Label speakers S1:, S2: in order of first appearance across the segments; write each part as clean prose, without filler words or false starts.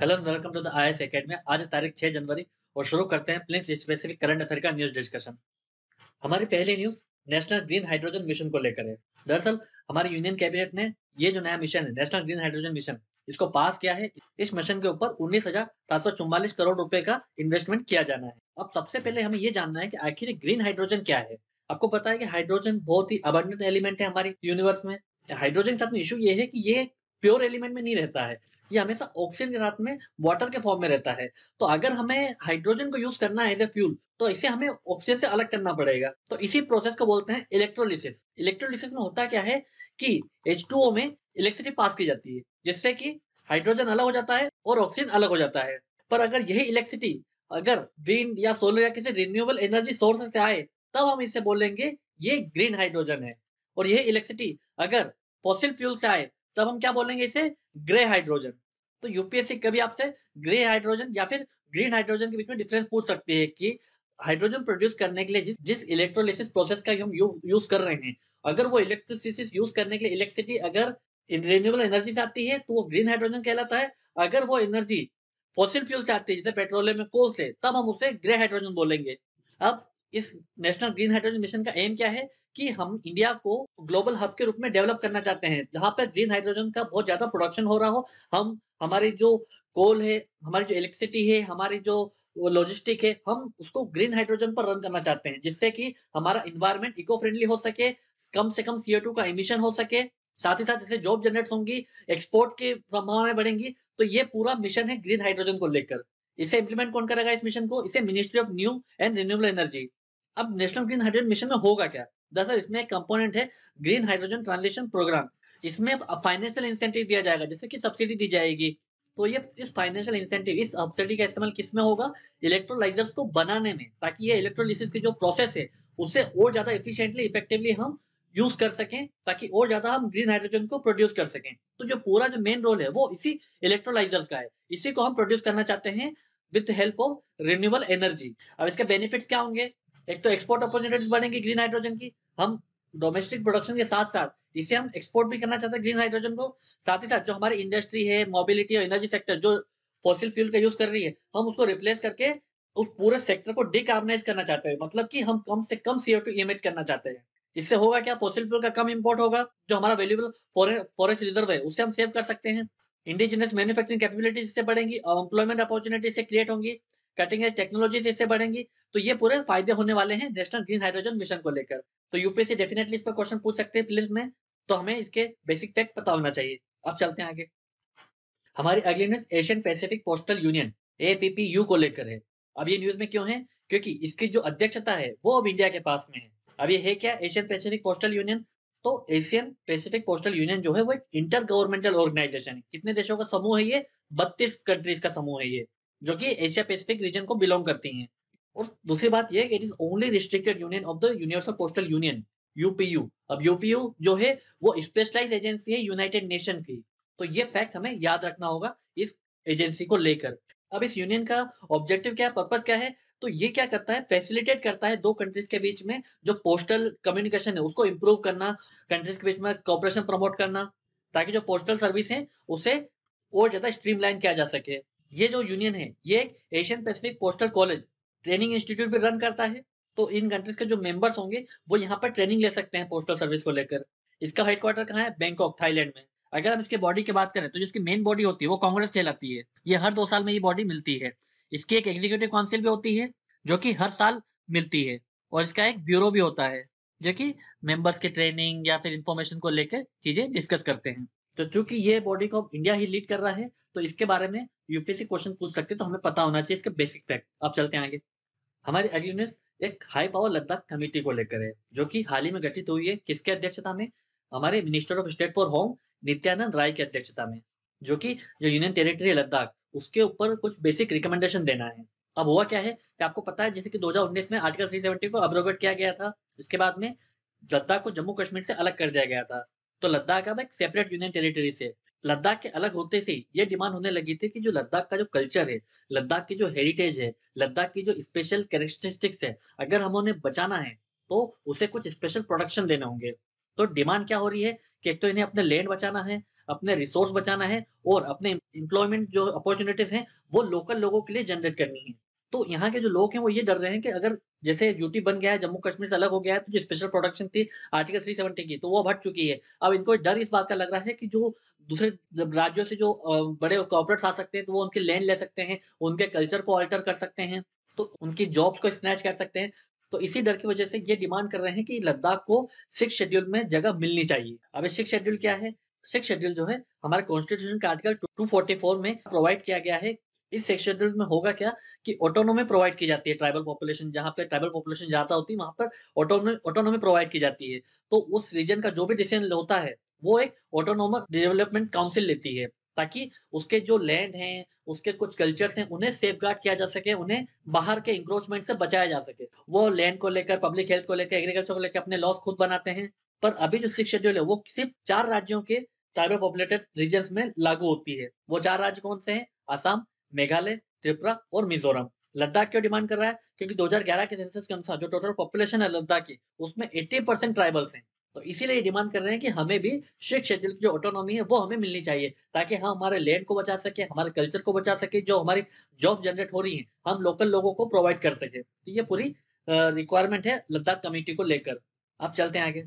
S1: Hello and welcome to the IAS academy. आज है तारीख 6 जनवरी और शुरू करते हैं प्लेन्स स्पेसिफिक करंट अफेयर का न्यूज़ डिस्कशन। हमारी पहली news national green hydrogen mission को लेकर है। दरअसल हमारी यूनियन कैबिनेट ने ये जो नया मिशन है नेशनल ग्रीन हाइड्रोजन मिशन, इसको पास किया है। इस मिशन के ऊपर 19,744 करोड़ रुपए का इन्वेस्टमेंट किया जाना है। अब सबसे पहले हमें ये जानना है कि आखिर ये ग्रीन हाइड्रोजन क्या है। आपको पता है कि हाइड्रोजन बहुत ही अबंडेंट एलिमेंट है हमारी यूनिवर्स में। हाइड्रोजन के साथ में इशू ये है कि ये प्योर एलिमेंट में नहीं रहता है, ये हमेशा ऑक्सीजन के साथ में वाटर के फॉर्म में रहता है। तो अगर हमें हाइड्रोजन को यूज करना है एज ए फ्यूल, तो इसे हमें ऑक्सीजन से अलग करना पड़ेगा। तो इसी प्रोसेस को बोलते हैं इलेक्ट्रोलिसिस। इलेक्ट्रोलिसिस में होता क्या है कि H2O में इलेक्ट्रिसिटी पास की जाती है, जिससे कि हाइड्रोजन अलग हो जाता है और ऑक्सीजन अलग हो जाता है। पर अगर यही इलेक्ट्रिसिटी अगर विंड या सोलर या किसी रिन्यूएबल एनर्जी सोर्स से आए, तब हम इसे बोलेंगे ये ग्रीन हाइड्रोजन है। और यही इलेक्ट्रिसिटी अगर फॉसिल फ्यूल से आए, तब हम क्या बोलेंगे, इसे ग्रे हाइड्रोजन। तो यूपीएससी कभी आपसे ग्रे हाइड्रोजन या फिर ग्रीन हाइड्रोजन के बीच में डिफरेंस पूछ सकती है कि हाइड्रोजन प्रोड्यूस करने के लिए जिस जिस इलेक्ट्रोलिसिस प्रोसेस का हम यूज कर रहे हैं, अगर वो इलेक्ट्रिसिस यूज करने के लिए इलेक्ट्रिसिटी अगर रिन्यूएबल एनर्जी से आती है, तो वो ग्रीन हाइड्रोजन कहलाता है। अगर वो एनर्जी फॉसिल फ्यूल से आती है, जैसे पेट्रोलियम में कोल से, तब हम उसे ग्रे हाइड्रोजन बोलेंगे। अब इस नेशनल ग्रीन हाइड्रोजन मिशन का एम क्या है कि हम इंडिया को ग्लोबल हब के रूप में डेवलप करना चाहते हैं, जहां पर ग्रीन हाइड्रोजन का बहुत ज्यादा प्रोडक्शन हो रहा हो। हम हमारी जो कोल है, हमारी जो इलेक्ट्रिसिटी है, हमारी जो लॉजिस्टिक है, हम उसको ग्रीन हाइड्रोजन पर रन करना चाहते हैं, जिससे कि हमारा इन्वायरमेंट इको फ्रेंडली हो सके, कम से कम CO2 का एमिशन हो सके। साथ ही साथ इससे जॉब जनरेट होंगी, एक्सपोर्ट की संभावनाएं बढ़ेंगी। तो ये पूरा मिशन है ग्रीन हाइड्रोजन को लेकर। इसे इंप्लीमेंट कौन करेगा इस मिशन को? इसे ministry of new and renewable energy. अब नेशनल ग्रीन हाइड्रोजन मिशन में होगा क्या? दरअसल इसमें एक कंपोनेंट है ग्रीन हाइड्रोजन ट्रांजिशन प्रोग्राम। इसमें फाइनेंशियल इंसेंटिव दिया जाएगा, जैसे कि सब्सिडी दी जाएगी। तो ये इस फाइनेंशियल इंसेंटिव, इस सब्सिडी का इस्तेमाल किस में होगा? इलेक्ट्रोलाइजर्स को बनाने में, ताकि ये इलेक्ट्रोलिसिस की जो प्रोसेस है उसे और ज्यादा इफिशिएंटली इफेक्टिवली हम यूज कर सकें, ताकि और ज्यादा हम ग्रीन हाइड्रोजन को प्रोड्यूस कर सकें। तो जो पूरा जो मेन रोल है वो इसी इलेक्ट्रोलाइजर्स का है। इसी को हम प्रोड्यूस करना चाहते हैं with help of renewable energy. अब इसके बेनिफिट्स क्या होंगे? एक तो एक्सपोर्ट अपॉर्चुनिटीज बढ़ेंगी ग्रीन हाइड्रोजन की। हम डोमेस्टिक प्रोडक्शन के साथ साथ इसे हम एक्सपोर्ट भी करना चाहते हैं ग्रीन हाइड्रोजन को। साथ ही साथ जो हमारी इंडस्ट्री है, मोबिलिटी और एनर्जी सेक्टर जो फॉसिल फ्यूल का यूज कर रही है, हम उसको रिप्लेस करके उस पूरे सेक्टर को डिकार्बोनाइज करना चाहते हैं। मतलब कि हम कम से कम CO2 इमिट करना चाहते हैं। इससे होगा क्या? फॉसिल फ्यूल का कम इंपोर्ट होगा, जो हमारा वैल्यूएबल फॉरेक्स रिजर्व है उसे हम सेव कर सकते हैं। इंडिजिनस मैन्युफैक्चरिंग कैपेबिलिटीज इससे बढ़ेंगी और एम्प्लॉयमेंट अपॉर्चुनिटी से क्रिएट होंगी। कटिंग एज टेक्नोलॉजी से इससे बढ़ेंगे। तो ये पूरे फायदे होने वाले हैं नेशनल ग्रीन हाइड्रोजन मिशन को लेकर। तो यूपीएससी डेफिनेटली इस पर क्वेश्चन पूछ सकते हैं प्रीलिम्स में। तो हमें इसके बेसिक फैक्ट पता होना चाहिए। अब चलते हैं आगे। हमारी अगली news Asian Pacific postal union APPU को लेकर है। अब ये न्यूज में क्यों है? क्योंकि इसकी जो अध्यक्षता है वो अब इंडिया के पास में है। अब ये है क्या एशियन पैसिफिक पोस्टल यूनियन? तो एशियन पैसिफिक पोस्टल यूनियन जो है वो एक इंटर गवर्नमेंटल ऑर्गेनाइजेशन है। कितने देशों का समूह है ये? 32 कंट्रीज का समूह है ये, जो कि एशिया पैसिफिक रीजन को बिलोंग करती हैं। और दूसरी बात यह है कि it is only restricted union of the universal postal union, UPU। अब UPU जो है वो स्पेशलाइज एजेंसी है यूनाइटेड नेशन की। तो ये फैक्ट हमें याद रखना होगा इस एजेंसी को लेकर। अब इस यूनियन का ऑब्जेक्टिव क्या है, पर्पस क्या है? तो ये क्या करता है? फैसिलिटेट करता है दो कंट्रीज के बीच में जो पोस्टल कम्युनिकेशन है उसको इंप्रूव करना, कंट्रीज के बीच में कोऑपरेशन प्रमोट करना, ताकि जो पोस्टल सर्विस है उसे और ज्यादा स्ट्रीमलाइन किया जा सके। ये जो यूनियन है ये एक Asian Pacific postal college training institute भी रन करता है। तो इन कंट्रीज के जो मेंबर्स होंगे वो यहाँ पर ट्रेनिंग ले सकते हैं पोस्टल सर्विस को लेकर। इसका हेडक्वार्टर कहाँ है? बैंकॉक, थाईलैंड में। अगर हम इसके बॉडी की बात करें तो जो इसकी मेन बॉडी होती है वो कांग्रेस कहलाती है। ये हर 2 साल में ये बॉडी मिलती है। इसकी एक एग्जीक्यूटिव काउंसिल भी होती है जो कि हर साल मिलती है। और इसका एक ब्यूरो भी होता है जो कि मेंबर्स के ट्रेनिंग या फिर इंफॉर्मेशन को लेकर चीजें डिस्कस करते हैं। तो चूंकि ये बॉडी को इंडिया ही लीड कर रहा है, तो इसके बारे में यूपीएससी क्वेश्चन पूछ सकते हैं। तो हमें पता होना चाहिए इसके बेसिक फैक्ट। अब चलते हैं आगे। हमारी अगली न्यूज एक हाई पावर लद्दाख कमेटी को लेकर है, जो कि हाल ही में गठित हुई है। किसके अध्यक्षता में? हमारे minister of state for home Nityanand Rai की अध्यक्षता में। जो कि जो यूनियन टेरिटरी है लद्दाख, उसके ऊपर कुछ बेसिक रिकमेंडेशन देना है। अब हुआ क्या है कि आपको पता है, जैसे कि 2019 में आर्टिकल 370 को अब्रोगेट किया गया था। इसके बाद में लद्दाख को जम्मू कश्मीर से अलग कर दिया गया था। तो लद्दाख अब एक सेपरेट यूनियन टेरिटरी से। लद्दाख के अलग होते से ये डिमांड होने लगी थी कि जो लद्दाख का जो कल्चर है, लद्दाख की जो हेरिटेज है, लद्दाख की जो स्पेशल कैरेक्टरिस्टिक्स है, अगर हम उन्हें बचाना है तो उसे कुछ स्पेशल प्रोटेक्शन देने होंगे। तो डिमांड क्या हो रही है कि एक तो इन्हें अपने लैंड बचाना है, अपने रिसोर्स बचाना है और अपने एम्प्लॉयमेंट जो अपॉर्च्युनिटीज़ हैं, वो लोकल लोगों के लिए जनरेट करनी है। तो यहाँ के जो लोग हैं वो ये डर रहे हैं कि अगर जैसे यूटी बन गया है, जम्मू कश्मीर से अलग हो गया है, तो जो स्पेशल प्रोटेक्शन थी आर्टिकल 370 की, तो वो अब हट चुकी है। अब इनको डर इस बात का लग रहा है कि जो दूसरे जब राज्यों से जो बड़े कॉर्पोरेट्स आ सकते हैं, तो वो उनकी लैंड ले सकते हैं, उनके कल्चर को अल्टर कर सकते हैं, तो उनकी जॉब्स को स्नैच कर सकते हैं। तो इसी डर की वजह से ये डिमांड कर रहे हैं कि लद्दाख को 6th शेड्यूल में जगह मिलनी चाहिए। अब ये 6th शेड्यूल क्या है? 6th शेड्यूल जो है हमारे कॉन्स्टिट्यूशन के आर्टिकल 244 में प्रोवाइड किया गया है। इस 6th शेड्यूल में होगा क्या कि ऑटोनॉमी प्रोवाइड की जाती है ट्राइबल पॉपुलेशन, जहाँ पे ट्राइबल पॉपुलेशन ज़्यादा होती है वहाँ पर ऑटोनॉमी प्रोवाइड की जाती है। तो उस रीजन का जो भी डिसीजन होता है, वो एक ऑटोनोमस डेवलपमेंट काउंसिल लेती है, ताकि उसके जो लैंड हैं, उसके कुछ कल्चर्स हैं, उन्हें सेफगार्ड किया जा सके, उन्हें बाहर के एंक्रोचमेंट से बचाया जा सके। वो लैंड को लेकर, पब्लिक हेल्थ को लेकर, एग्रीकल्चर को लेकर अपने लॉस खुद बनाते हैं। पर अभी जो 6th शेड्यूल है, वो सिर्फ 4 राज्यों के ट्राइबल पॉपुलेटेड रीजन्स में लागू होती है। वो 4 राज्य कौन से हैं? असम, मेघालय, त्रिपुरा और मिजोरम। लद्दाख क्यों डिमांड कर रहा है? क्योंकि 2011 के सेंसस के अनुसार जो टोटल पॉपुलेशन है लद्दाख की, उसमें 80% ट्राइबल्स हैं। तो इसीलिए ये डिमांड कर रहे हैं कि हमें भी 6th शेड्यूल की जो ऑटोनॉमी है वो हमें मिलनी चाहिए, ताकि हम हमारे लैंड को बचा सके, हमारे कल्चर को बचा सके, जो हमारी जॉब जनरेट हो रही है हम लोकल लोगों को प्रोवाइड कर सके। तो ये पूरी रिक्वायरमेंट है लद्दाख कमेटी को लेकर। अब चलते हैं आगे।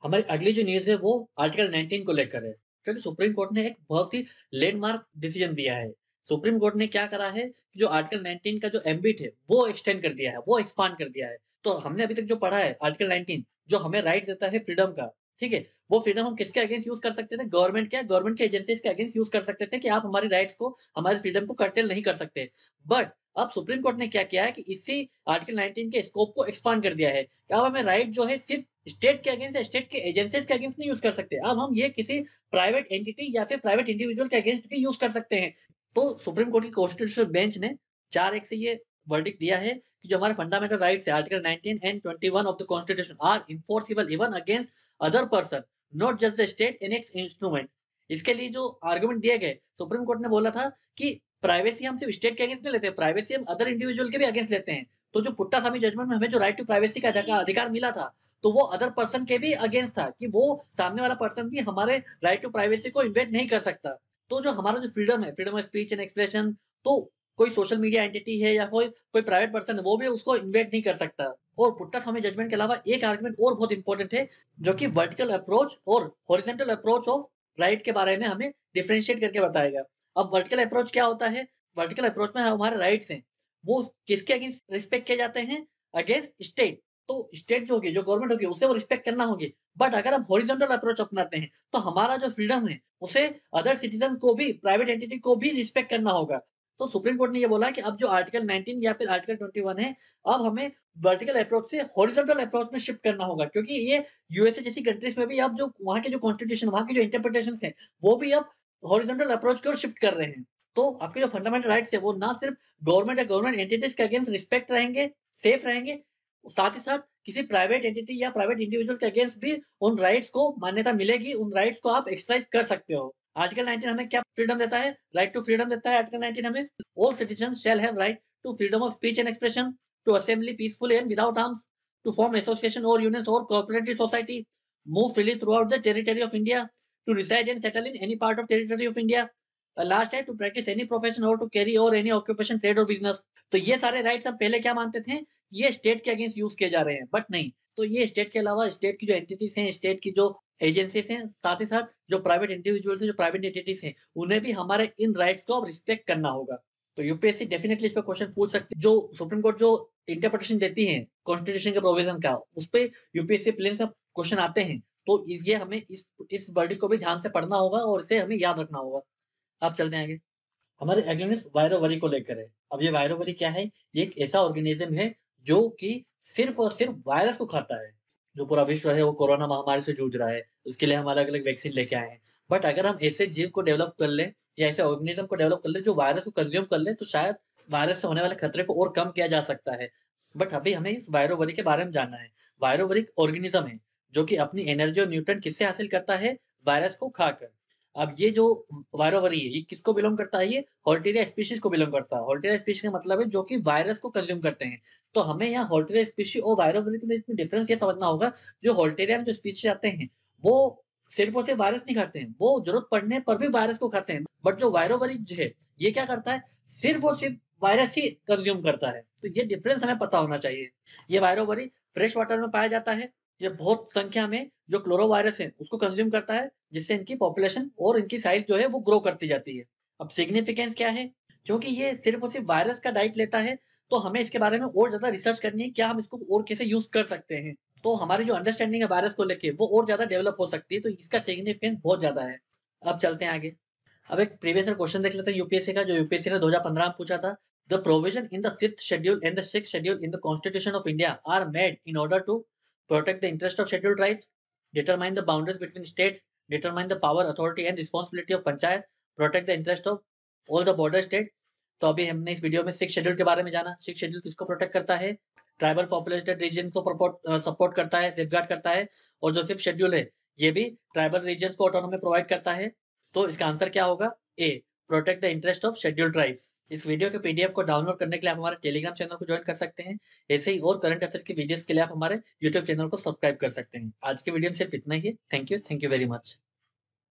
S1: हमारी अगली जो न्यूज़ है वो आर्टिकल 19 को लेकर है, क्योंकि सुप्रीम कोर्ट ने एक बहुत ही लैंडमार्क डिसीजन दिया है। सुप्रीम कोर्ट ने क्या करा है कि जो आर्टिकल 19 का जो एम्बिट है वो एक्सटेंड कर दिया है, वो एक्सपांड कर दिया है। तो हमने अभी तक जो पढ़ा है आर्टिकल 19 जो हमें राइट देता है फ्रीडम का, ठीक है? वो फ्रीडम हम किसके अगेंस्ट यूज़ कर सकते थे? गवर्नमेंट के एजेंसीज़ के अगेंस्ट यूज़ कर सकते थे कि आप हमारी राइट्स को, हमारी फ्रीडम को कर्टेल नहीं कर सकते। बट अब सुप्रीम कोर्ट ने क्या किया है कि इसी आर्टिकल 19 के स्कोप को एक्सपांड कर दिया है कि अब हमें राइट जो है सिर्फ स्टेट के अगेंस्ट या स्टेट के एजेंसीज के अगेंस्ट नहीं यूज कर सकते। अब हम ये किसी प्राइवेट एंटिटी या फिर प्राइवेट इंडिविजुअल के अगेंस्ट भी यूज कर सकते हैं। तो सुप्रीम कोर्ट की कॉन्स्टिट्यूशनल बेंच ने 4-1 से ये वर्डिक्ट दिया है कि जो हमारे फंडामेंटल राइट्स है आर्टिकल 19 एंड 21 of the constitution are enforceable even against other person, not just the state in its instrument. इसके लिए जो आर्गुमेंट दिए गए, सुप्रीम कोर्ट ने बोला था कि प्राइवेसी हम सिर्फ स्टेट के अगेंस्ट नहीं लेते, प्राइवेसी हम अदर इंडिविजुअल के भी अगेंस्ट लेते हैं। तो जो पुट्टासामी जजमेंट में हमें जो राइट टू प्राइवेसी का अधिकार मिला था, तो वो अदर पर्सन के भी अगेंस्ट था कि वो सामने वाला पर्सन भी हमारे राइट टू प्राइवेसी को इन्वेड नहीं कर सकता। तो जो हमारा जो फ्रीडम है, freedom of speech and expression, तो कोई सोशल मीडिया एंटिटी है या कोई कोई प्राइवेट पर्सन है, वो भी उसको इन्वेड नहीं कर सकता। और पुट्टासामी जजमेंट के अलावा एक आर्गुमेंट और बहुत इंपॉर्टेंट है, जो कि वर्टिकल अप्रोच और हॉरिजॉन्टल अप्रोच ऑफ राइट के बारे में हमें डिफरेंशिएट करके बताएगा। अब वर्टिकल अप्रोच क्या होता है? वर्टिकल अप्रोच में हमारे राइट्स हैं, वो किसके अगेंस्ट रिस्पेक्ट किए जाते हैं? Against state. तो स्टेट जो होगी, जो गवर्नमेंट होगी, उसे वो रिस्पेक्ट करना होगी। बट अगर हम हॉरिजॉन्टल अप्रोच अपनाते हैं, तो हमारा जो फ्रीडम है, उसे अदर सिटीजन को भी, प्राइवेट एंटिटी को भी रिस्पेक्ट करना होगा। तो सुप्रीम कोर्ट ने ये बोला कि अब जो आर्टिकल 19 या फिर आर्टिकल 21 है, अब हमें वर्टिकल अप्रोच से हॉरिजॉन्टल अप्रोच में शिफ्ट करना होगा, क्योंकि ये यूएसए जैसी कंट्रीज में भी अब जो वहाँ के जो कॉन्स्टिट्यूशन, वहाँ के जो इंटरप्रिटेशंस हैं, वो भी अब हॉरिजॉन्टल अप्रोच की ओर शिफ्ट कर रहे हैं। तो आपके जो फंडामेंटल राइट्स है, वो ना सिर्फ गवर्नमेंट या गवर्नमेंट एंटिटीज के अगेंस्ट रिस्पेक्ट रहेंगे, सेफ रहेंगे, साथ ही साथ किसी प्राइवेट एंटिटी या प्राइवेट इंडिविजुअल के अगेंस्ट भी उन राइट्स को मान्यता मिलेगी, उन राइट्स को आप एक्सरसाइज कर सकते हो। आर्टिकल 19 हमें क्या फ्रीडम देता है? राइट टू फ्रीडम देता है आर्टिकल 19 हमें। All citizens shall have right to freedom of speech and expression, to assembly peacefully and without arms, to form association और यूनियंस और cooperative society, move freely throughout the territory of India, to reside and settle in any part of territory of India. Last है to practise any profession और to carry और any occupation, trade और business. तो ये सारे rights हम पहले क्या मानते थे? ये स्टेट के अगेंस्ट यूज किए जा रहे हैं, बट नहीं। तो ये स्टेट के अलावा स्टेट की जो एंटिटीज हैं, स्टेट की जो एजेंसीज हैं, साथ ही साथ जो प्राइवेट इंडिविजुअल्स हैं, जो प्राइवेट एंटिटीज हैं, उन्हें भी हमारे इन राइट्स को अब रिस्पेक्ट करना होगा। तो यूपीएससी डेफिनेटली इस पे क्वेश्चन पूछ सकती है। जो सुप्रीम कोर्ट जो इंटरप्रिटेशन देती है कॉन्स्टिट्यूशन के प्रोविजन का, उस पे यूपीएससी प्रीलिम्स में क्वेश्चन आते हैं। तो ये हमें इस वर्डिक्ट को भी ध्यान से पढ़ना होगा और इसे हमें याद रखना होगा। अब चलते हैं आगे। हमारे अगले न्यूज़ वायरोवरी को लेकर है। अब ये वायरोवरी क्या है? ये एक ऐसा ऑर्गेनिज्म है जो कि सिर्फ और सिर्फ वायरस को खाता है। जो पूरा विश्व है वो कोरोना महामारी से जूझ रहा है, उसके लिए हम अलग-अलग वैक्सीन लेके आए हैं। बट अगर हम ऐसे जीव को डेवलप कर लें या ऐसे ऑर्गेनिज्म को डेवलप कर लें जो वायरस को कंज़्यूम कर ले, तो शायद वायरस से होने वाले खतरे को और कम किया जा सकता है। बट अभी हमें इस वायरोवरी के बारे में जानना है। वायरोवरी एक ऑर्गेनिज्म है जो कि अपनी एनर्जी और न्यूट्रिएंट किससे हासिल करता है? वायरस को खाकर। अब ये जो वायरोवरी है, ये किसको बिलॉन्ग करता है? ये हॉल्टेरिया स्पीशीज को बिलॉन्ग करता है। हॉल्टेरिया स्पीशीज का मतलब है जो कि वायरस को कंज्यूम करते हैं। तो हमें यहाँ हॉल्टेरिया स्पीशीज और वायरोवरी के बीच में डिफरेंस ये समझना होगा। जो हॉल्टेरिया में जो स्पीशीज आते हैं, वो सिर्फ और सिर्फ वायरस नहीं खाते हैं, वो जरूरत पड़ने पर भी वायरस को खाते हैं। बट जो वायरोवरी जो है, ये क्या करता है, सिर्फ और सिर्फ वायरस ही कंज्यूम करता है। तो ये डिफरेंस हमें पता होना चाहिए। ये वायरोवरी फ्रेश वाटर में पाया जाता है। ये बहुत संख्या में जो क्लोरोवायरस है उसको कंज्यूम करता है, जिससे इनकी पॉपुलेशन और इनकी साइज जो है वो ग्रो करती जाती है। अब सिग्निफिकेंस क्या है, क्योंकि ये सिर्फ और सिर्फ वायरस का डाइट लेता है, तो हमें इसके बारे में और ज्यादा रिसर्च करनी है, क्या हम इसको और कैसे यूज कर सकते हैं। तो हमारी जो अंडरस्टैंडिंग है वायरस को लेके वो और ज़्यादा डेवलप हो सकती है, तो इसका सिग्निफिकेंस बहुत ज़्यादा है। अब चलते हैं आगे। अब एक प्रीवियस ईयर क्वेश्चन देख लेते हैं यूपीएससी का, जो यूपीएससी ने 2015 में पूछा था। The provision in the 5th schedule and the 6th schedule in the constitution of India are made in order to protect the interest of scheduled tribes, determine the boundaries between states, determine the power authority and responsibility of panchayat, protect the interest of all the border state. तो अभी हमने इस video में 6 schedule के बारे में जाना। 6 schedule किसको प्रोटेक्ट करता है, ट्राइबल पॉपुलेटेड रीजन को सपोर्ट करता है, सेफगार्ड करता है। और जो 5th शेड्यूल है, ये भी ट्राइबल रीजन को ऑटोनॉमी प्रोवाइड करता है। तो इसका आंसर क्या होगा, A, protect the interest of scheduled tribes. इस वीडियो के पीडीएफ को डाउनलोड करने के लिए आप हमारे टेलीग्राम चैनल को ज्वाइन कर सकते हैं। ऐसे ही और करंट अफेयर की वीडियोस के लिए आप हमारे यूट्यूब चैनल को सब्सक्राइब कर सकते हैं। आज के वीडियो में सिर्फ इतना ही है। Thank you very much.